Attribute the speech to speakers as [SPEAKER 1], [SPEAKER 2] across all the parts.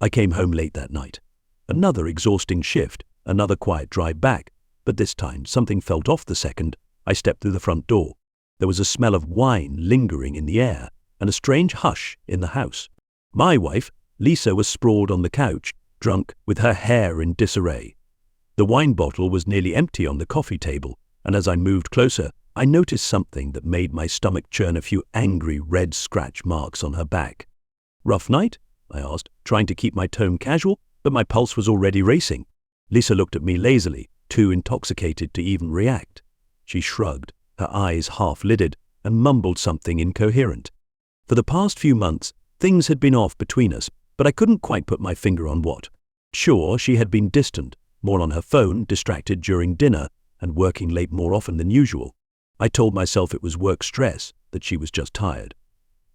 [SPEAKER 1] I came home late that night. Another exhausting shift, another quiet drive back, but this time something felt off the second I stepped through the front door. There was a smell of wine lingering in the air and a strange hush in the house. My wife, Lisa, was sprawled on the couch, drunk, with her hair in disarray. The wine bottle was nearly empty on the coffee table, and as I moved closer, I noticed something that made my stomach churn, a few angry red scratch marks on her back. "Rough night?" I asked, trying to keep my tone casual, but my pulse was already racing. Lisa looked at me lazily, too intoxicated to even react. She shrugged, her eyes half-lidded, and mumbled something incoherent. For the past few months, things had been off between us, but I couldn't quite put my finger on what. Sure, she had been distant, more on her phone, distracted during dinner, and working late more often than usual. I told myself it was work stress, that she was just tired.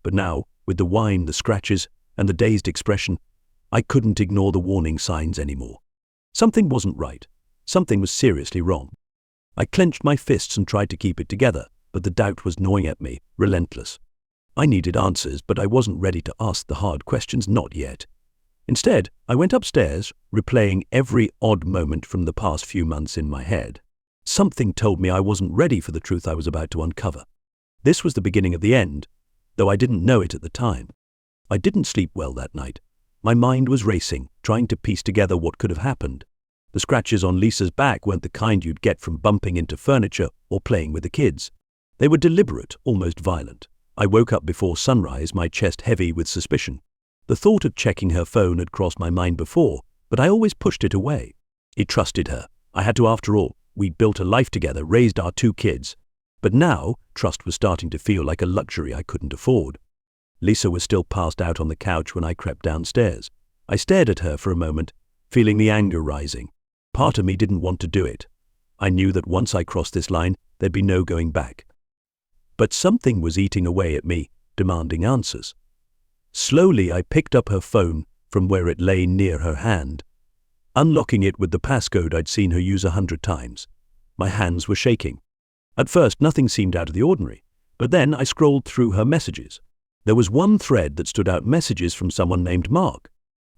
[SPEAKER 1] But now, with the wine, the scratches, and the dazed expression, I couldn't ignore the warning signs anymore. Something wasn't right. Something was seriously wrong. I clenched my fists and tried to keep it together, but the doubt was gnawing at me, relentless. I needed answers, but I wasn't ready to ask the hard questions, not yet. Instead, I went upstairs, replaying every odd moment from the past few months in my head. Something told me I wasn't ready for the truth I was about to uncover. This was the beginning of the end, though I didn't know it at the time. I didn't sleep well that night. My mind was racing, trying to piece together what could have happened. The scratches on Lisa's back weren't the kind you'd get from bumping into furniture or playing with the kids. They were deliberate, almost violent. I woke up before sunrise, my chest heavy with suspicion. The thought of checking her phone had crossed my mind before, but I always pushed it away. I trusted her. I had to, after all. We'd built a life together, raised our 2 kids. But now, trust was starting to feel like a luxury I couldn't afford. Lisa was still passed out on the couch when I crept downstairs. I stared at her for a moment, feeling the anger rising. Part of me didn't want to do it. I knew that once I crossed this line, there'd be no going back. But something was eating away at me, demanding answers. Slowly, I picked up her phone from where it lay near her hand, unlocking it with the passcode I'd seen her use 100 times. My hands were shaking. At first, nothing seemed out of the ordinary, but then I scrolled through her messages. There was one thread that stood out, messages from someone named Mark.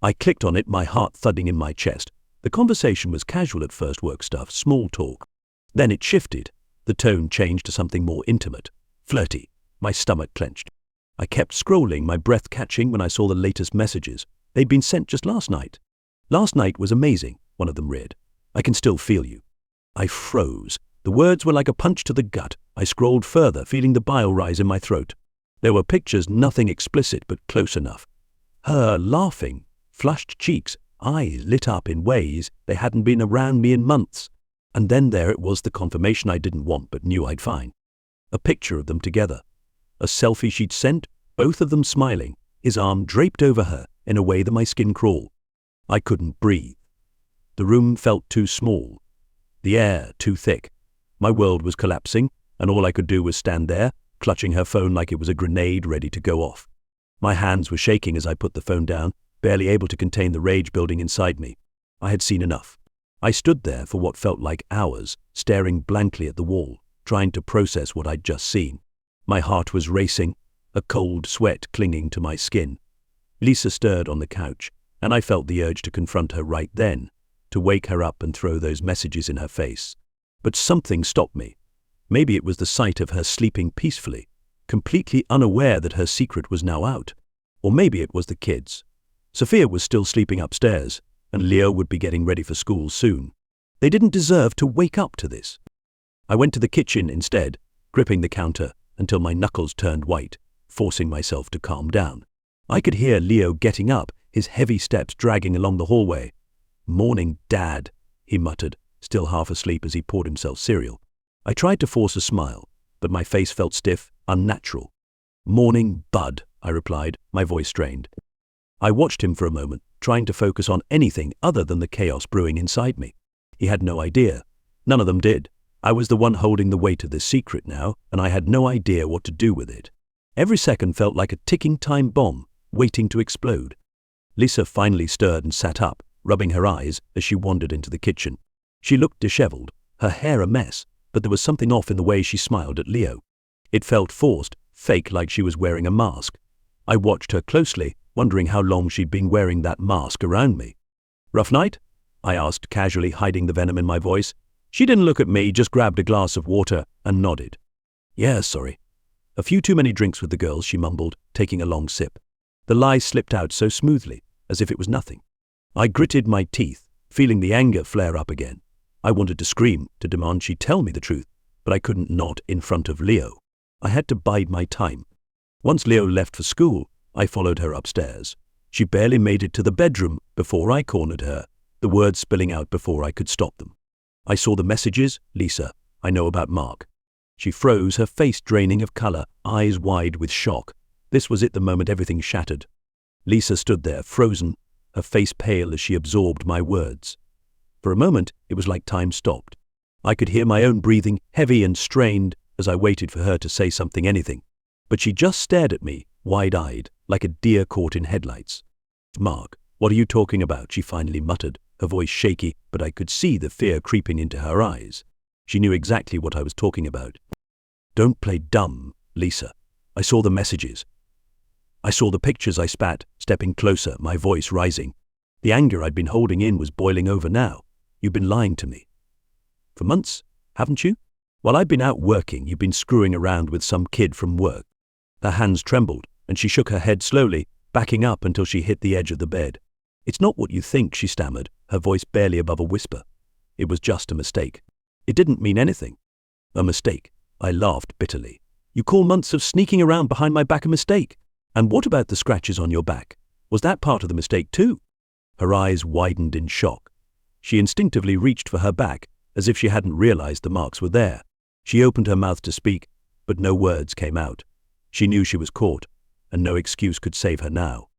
[SPEAKER 1] I clicked on it, my heart thudding in my chest. The conversation was casual at first, work stuff, small talk. Then it shifted. The tone changed to something more intimate, flirty. My stomach clenched. I kept scrolling, my breath catching when I saw the latest messages. They'd been sent just last night. "Last night was amazing," one of them read. "I can still feel you." I froze. The words were like a punch to the gut. I scrolled further, feeling the bile rise in my throat. There were pictures, nothing explicit, but close enough. Her laughing, flushed cheeks, eyes lit up in ways they hadn't been around me in months. And then there it was, the confirmation I didn't want but knew I'd find. A picture of them together. A selfie she'd sent, both of them smiling, his arm draped over her in a way that my skin crawled. I couldn't breathe. The room felt too small, the air too thick. My world was collapsing, and all I could do was stand there, clutching her phone like it was a grenade ready to go off. My hands were shaking as I put the phone down, barely able to contain the rage building inside me. I had seen enough. I stood there for what felt like hours, staring blankly at the wall, trying to process what I'd just seen. My heart was racing, a cold sweat clinging to my skin. Lisa stirred on the couch, and I felt the urge to confront her right then, to wake her up and throw those messages in her face. But something stopped me. Maybe it was the sight of her sleeping peacefully, completely unaware that her secret was now out. Or maybe it was the kids. Sophia was still sleeping upstairs, and Leo would be getting ready for school soon. They didn't deserve to wake up to this. I went to the kitchen instead, gripping the counter until my knuckles turned white, forcing myself to calm down. I could hear Leo getting up, his heavy steps dragging along the hallway. "Morning, Dad," he muttered, still half asleep as he poured himself cereal. I tried to force a smile, but my face felt stiff, unnatural. "Morning, Bud," I replied, my voice strained. I watched him for a moment, trying to focus on anything other than the chaos brewing inside me. He had no idea. None of them did. I was the one holding the weight of this secret now, and I had no idea what to do with it. Every second felt like a ticking time bomb, waiting to explode. Lisa finally stirred and sat up, rubbing her eyes as she wandered into the kitchen. She looked disheveled, her hair a mess, but there was something off in the way she smiled at Leo. It felt forced, fake, like she was wearing a mask. I watched her closely, wondering how long she'd been wearing that mask around me. "Rough night?" I asked, casually, hiding the venom in my voice. She didn't look at me, just grabbed a glass of water and nodded. "Yeah, sorry. A few too many drinks with the girls," she mumbled, taking a long sip. The lie slipped out so smoothly, as if it was nothing. I gritted my teeth, feeling the anger flare up again. I wanted to scream, to demand she tell me the truth, but I couldn't not in front of Leo. I had to bide my time. Once Leo left for school, I followed her upstairs. She barely made it to the bedroom before I cornered her, the words spilling out before I could stop them. I saw the messages. "Lisa, I know about Mark." She froze, her face draining of color, eyes wide with shock. This was it, the moment everything shattered. Lisa stood there, frozen, her face pale as she absorbed my words. For a moment, it was like time stopped. I could hear my own breathing, heavy and strained, as I waited for her to say something, anything. But she just stared at me, wide-eyed, like a deer caught in headlights. "Mark, what are you talking about?" she finally muttered, her voice shaky, but I could see the fear creeping into her eyes. She knew exactly what I was talking about. "Don't play dumb, Lisa. I saw the messages. I saw the pictures," I spat, stepping closer, my voice rising. The anger I'd been holding in was boiling over now. "You've been lying to me. For months, haven't you? While I've been out working, you've been screwing around with some kid from work." Her hands trembled, and she shook her head slowly, backing up until she hit the edge of the bed. "It's not what you think," she stammered, her voice barely above a whisper. "It was just a mistake. It didn't mean anything." "A mistake?" I laughed bitterly. "You call months of sneaking around behind my back a mistake? And what about the scratches on your back? Was that part of the mistake too?" Her eyes widened in shock. She instinctively reached for her back, as if she hadn't realized the marks were there. She opened her mouth to speak, but no words came out. She knew she was caught, and no excuse could save her now.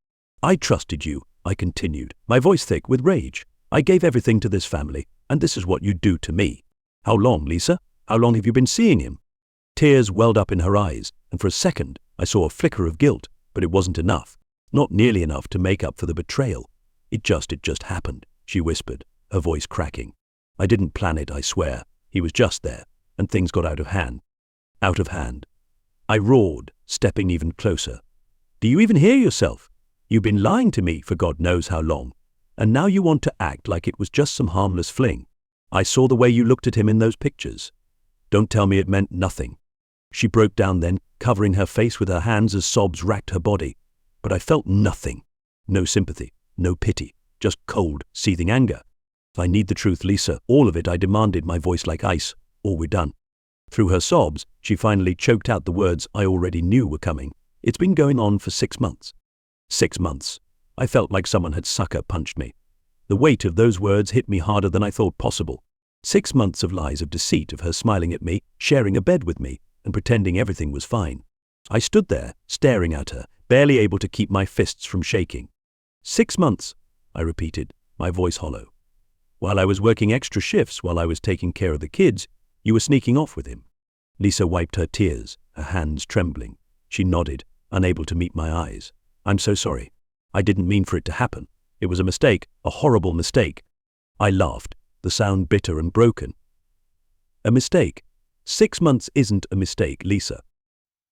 [SPEAKER 1] "I trusted you," I continued, my voice thick with rage. "I gave everything to this family, and this is what you do to me. How long, Lisa? How long have you been seeing him?" Tears welled up in her eyes, and for a second I saw a flicker of guilt, but it wasn't enough. Not nearly enough to make up for the betrayal. It just happened," she whispered, her voice cracking. "I didn't plan it, I swear. He was just there, and things got out of hand." Out of hand. I roared, stepping even closer. "Do you even hear yourself? You've been lying to me for God knows how long, and now you want to act like it was just some harmless fling. I saw the way you looked at him in those pictures. Don't tell me it meant nothing." She broke down then, covering her face with her hands as sobs racked her body. But I felt nothing. No sympathy, no pity, just cold, seething anger. "I need the truth, Lisa, all of it," I demanded, my voice like ice, "or we're done." Through her sobs, she finally choked out the words I already knew were coming. "It's been going on for 6 months. 6 months. I felt like someone had sucker punched me. The weight of those words hit me harder than I thought possible. 6 months of lies, of deceit, of her smiling at me, sharing a bed with me, and pretending everything was fine. I stood there, staring at her, barely able to keep my fists from shaking. 6 months, I repeated, my voice hollow. "While I was working extra shifts, while I was taking care of the kids, you were sneaking off with him." Lisa wiped her tears, her hands trembling. She nodded, unable to meet my eyes. "I'm so sorry. I didn't mean for it to happen. It was a mistake, a horrible mistake." I laughed, the sound bitter and broken. "A mistake? 6 months isn't a mistake, Lisa.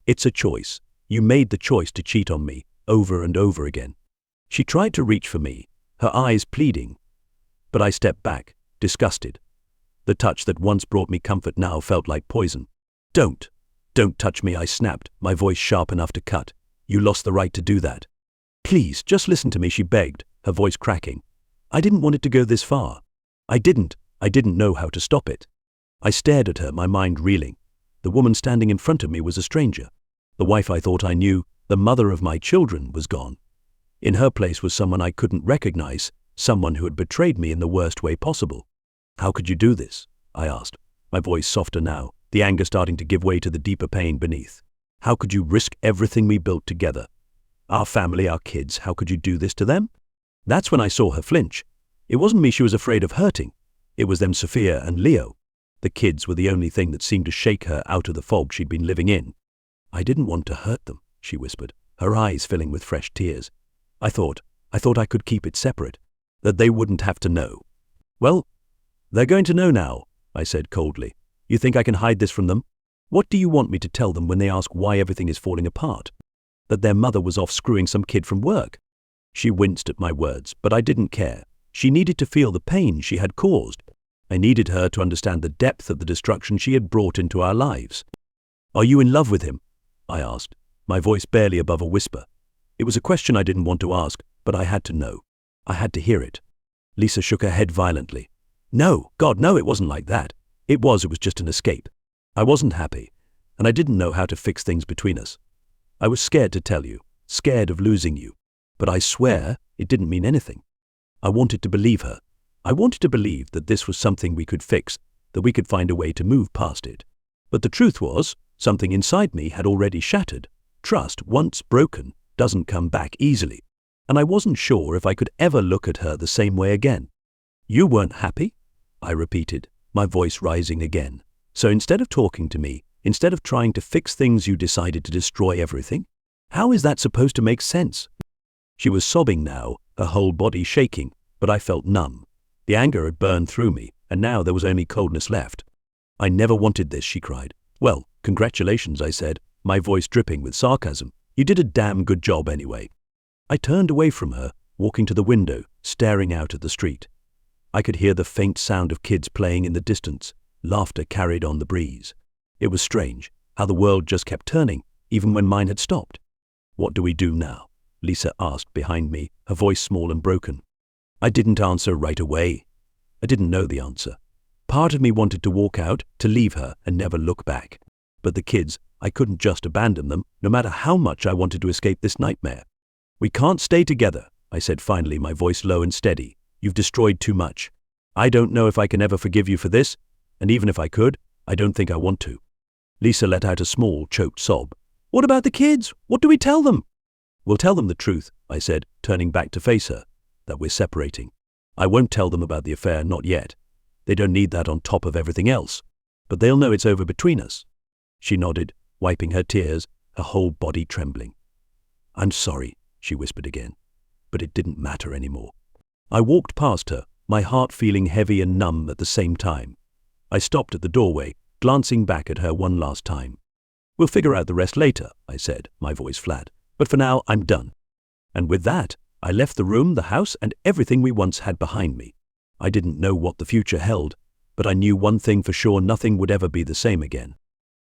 [SPEAKER 1] It's a choice. You made the choice to cheat on me, over and over again." She tried to reach for me, her eyes pleading. But I stepped back, disgusted. The touch that once brought me comfort now felt like poison. Don't touch me," I snapped, my voice sharp enough to cut. "You lost the right to do that." "Please, just listen to me," she begged, her voice cracking. "I didn't want it to go this far. I didn't know how to stop it." I stared at her, my mind reeling. The woman standing in front of me was a stranger. The wife I thought I knew, the mother of my children, was gone. In her place was someone I couldn't recognize, someone who had betrayed me in the worst way possible. "How could you do this?" I asked, my voice softer now, the anger starting to give way to the deeper pain beneath. "How could you risk everything we built together? Our family, our kids, how could you do this to them?" That's when I saw her flinch. It wasn't me she was afraid of hurting. It was them, Sophia and Leo. The kids were the only thing that seemed to shake her out of the fog she'd been living in. "I didn't want to hurt them," she whispered, her eyes filling with fresh tears. I thought I could keep it separate, that they wouldn't have to know." "Well, they're going to know now," I said coldly. "You think I can hide this from them? What do you want me to tell them when they ask why everything is falling apart? That their mother was off screwing some kid from work? She winced at my words, but I didn't care. She needed to feel the pain she had caused. I needed her to understand the depth of the destruction she had brought into our lives. "Are you in love with him?" I asked, my voice barely above a whisper. It was a question I didn't want to ask, but I had to know. I had to hear it. Lisa shook her head violently. "No, God, no, it wasn't like that. It was just an escape. I wasn't happy, and I didn't know how to fix things between us. I was scared to tell you, scared of losing you, but I swear it didn't mean anything. I wanted to believe her. I wanted to believe that this was something we could fix, that we could find a way to move past it. But the truth was, something inside me had already shattered. Trust, once broken, doesn't come back easily, and I wasn't sure if I could ever look at her the same way again." "You weren't happy?" I repeated, my voice rising again. "So instead of talking to me, instead of trying to fix things, you decided to destroy everything? How is that supposed to make sense?" She was sobbing now, her whole body shaking, but I felt numb. The anger had burned through me, and now there was only coldness left. "I never wanted this," she cried. "Well, congratulations," I said, my voice dripping with sarcasm. "You did a damn good job anyway." I turned away from her, walking to the window, staring out at the street. I could hear the faint sound of kids playing in the distance. Laughter carried on the breeze. It was strange, how the world just kept turning, even when mine had stopped. "What do we do now?" Lisa asked behind me, her voice small and broken. I didn't answer right away. I didn't know the answer. Part of me wanted to walk out, to leave her and never look back. But the kids, I couldn't just abandon them, no matter how much I wanted to escape this nightmare. "We can't stay together," I said finally, my voice low and steady. "You've destroyed too much. I don't know if I can ever forgive you for this, and even if I could, I don't think I want to." Lisa let out a small, choked sob. "What about the kids? What do we tell them?" "We'll tell them the truth," I said, turning back to face her, "that we're separating. I won't tell them about the affair, not yet. They don't need that on top of everything else. But they'll know it's over between us." She nodded, wiping her tears, her whole body trembling. "I'm sorry," she whispered again, but it didn't matter anymore. I walked past her, my heart feeling heavy and numb at the same time. I stopped at the doorway, glancing back at her one last time. "We'll figure out the rest later," I said, my voice flat. "But for now, I'm done." And with that, I left the room, the house, and everything we once had behind me. I didn't know what the future held, but I knew one thing for sure: nothing would ever be the same again.